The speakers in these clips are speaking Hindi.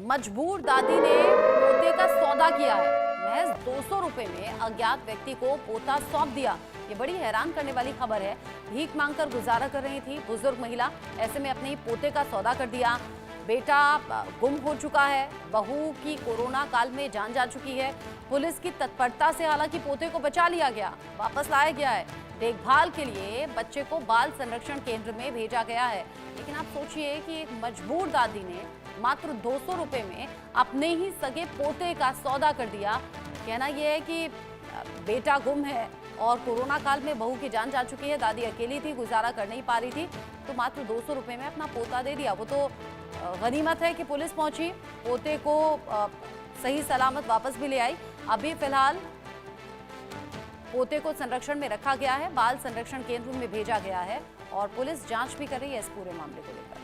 मजबूर दादी ने पोते का सौदा किया है। महज 200 रुपए में अज्ञात व्यक्ति को पोता सौंप दिया। ये बड़ी हैरान करने वाली खबर है। भीख मांगकर गुजारा कर रही थी बुजुर्ग महिला, ऐसे में अपने ही पोते का सौदा कर दिया। बेटा गुम हो चुका है, बहू की कोरोना काल में जान जा चुकी है। पुलिस की तत्परता से हालांकि पोते को बचा लिया गया, वापस लाया गया है। देखभाल के लिए बच्चे को बाल संरक्षण केंद्र में भेजा गया है। लेकिन आप सोचिए कि एक मजबूर दादी ने मात्र 200 रुपए में अपने ही सगे पोते का सौदा कर दिया। कहना यह है कि बेटा गुम है और कोरोना काल में बहू की जान जा चुकी है, दादी अकेली थी, गुजारा कर नहीं पा रही थी, तो मात्र 200 रुपए में अपना पोता दे दिया। वो तो गनीमत है कि पुलिस पहुंची, पोते को सही सलामत वापस भी ले आई। अभी फिलहाल पोते को संरक्षण में रखा गया है, बाल संरक्षण केंद्र में भेजा गया है और पुलिस जांच भी कर रही है इस पूरे मामले को लेकर।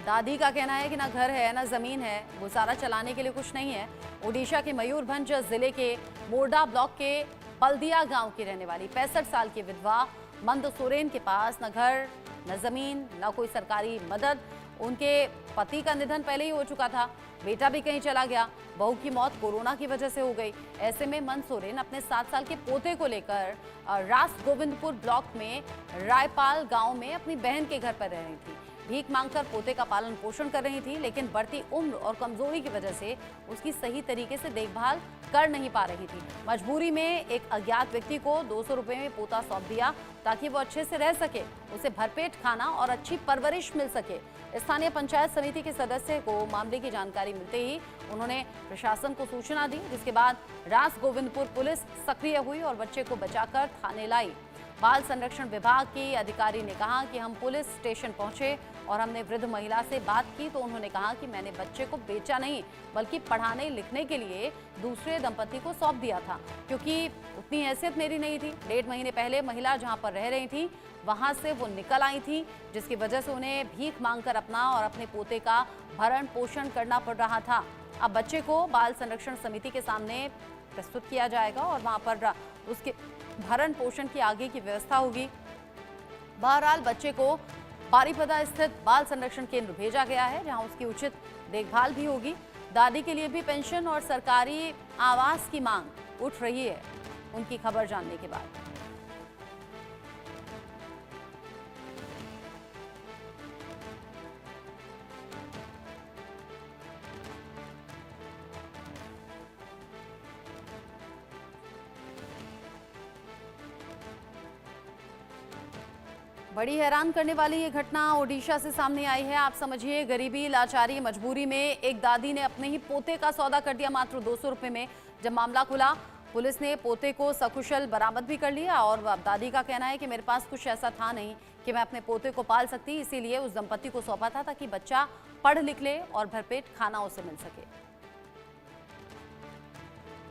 दादी का कहना है कि ना घर है ना जमीन है, गुजारा चलाने के लिए कुछ नहीं है। ओडिशा के मयूरभंज जिले के मोरडा ब्लॉक के बल्दिया गांव की रहने वाली 65 साल की विधवा मंद सोरेन के पास न घर न जमीन न कोई सरकारी मदद। उनके पति का निधन पहले ही हो चुका था, बेटा भी कहीं चला गया, बहू की मौत कोरोना की वजह से हो गई। ऐसे में मंद सोरेन अपने 7 साल के पोते को लेकर रास गोविंदपुर ब्लॉक में रायपाल गांव में अपनी बहन के घर पर रह रही थी। भीख मांगकर पोते का पालन पोषण कर रही थी, लेकिन बढ़ती उम्र और कमजोरी की वजह से उसकी सही तरीके से देखभाल कर नहीं पा रही थी। मजबूरी में एक अज्ञात व्यक्ति को 200 रुपए में पोता सौंप दिया ताकि वो अच्छे से रह सके, उसे भरपेट खाना और अच्छी परवरिश मिल सके। स्थानीय पंचायत समिति के सदस्य को मामले की जानकारी मिलते ही उन्होंने प्रशासन को सूचना दी, जिसके बाद रास गोविंदपुर पुलिस सक्रिय हुई और बच्चे को बचाकर थाने लाई। बाल संरक्षण विभाग के अधिकारी ने कहा कि हम पुलिस स्टेशन पहुंचे और हमने वृद्ध महिला से बात की, तो उन्होंने कहा कि मैंने बच्चे को बेचा नहीं बल्कि पढ़ाने लिखने के लिए दूसरे दंपति को सौंप दिया था, क्योंकि उतनी हैसियत मेरी नहीं थी। 1.5 महीने पहले महिला जहां पर रह रही थी वहां से वो निकल आई थी, जिसकी वजह से उन्हें भीख मांगकर अपना और अपने पोते का भरण पोषण करना पड़ रहा था। अब बच्चे को बाल संरक्षण समिति के सामने प्रस्तुत किया जाएगा और वहां पर उसके भरण पोषण की आगे की व्यवस्था होगी। बहरहाल बच्चे को बारीपदा स्थित बाल संरक्षण केंद्र भेजा गया है, जहां उसकी उचित देखभाल भी होगी। दादी के लिए भी पेंशन और सरकारी आवास की मांग उठ रही है उनकी खबर जानने के बाद। बड़ी हैरान करने वाली ये घटना ओडिशा से सामने आई है। आप समझिए, गरीबी, लाचारी, मजबूरी में एक दादी ने अपने ही पोते का सौदा कर दिया मात्र 200 रुपए में। जब मामला खुला, पुलिस ने पोते को सकुशल बरामद भी कर लिया और दादी का कहना है कि मेरे पास कुछ ऐसा था नहीं कि मैं अपने पोते को पाल सकती, इसीलिए उस दंपति को सौंपा था ताकि बच्चा पढ़ लिख ले और भरपेट खाना उसे मिल सके।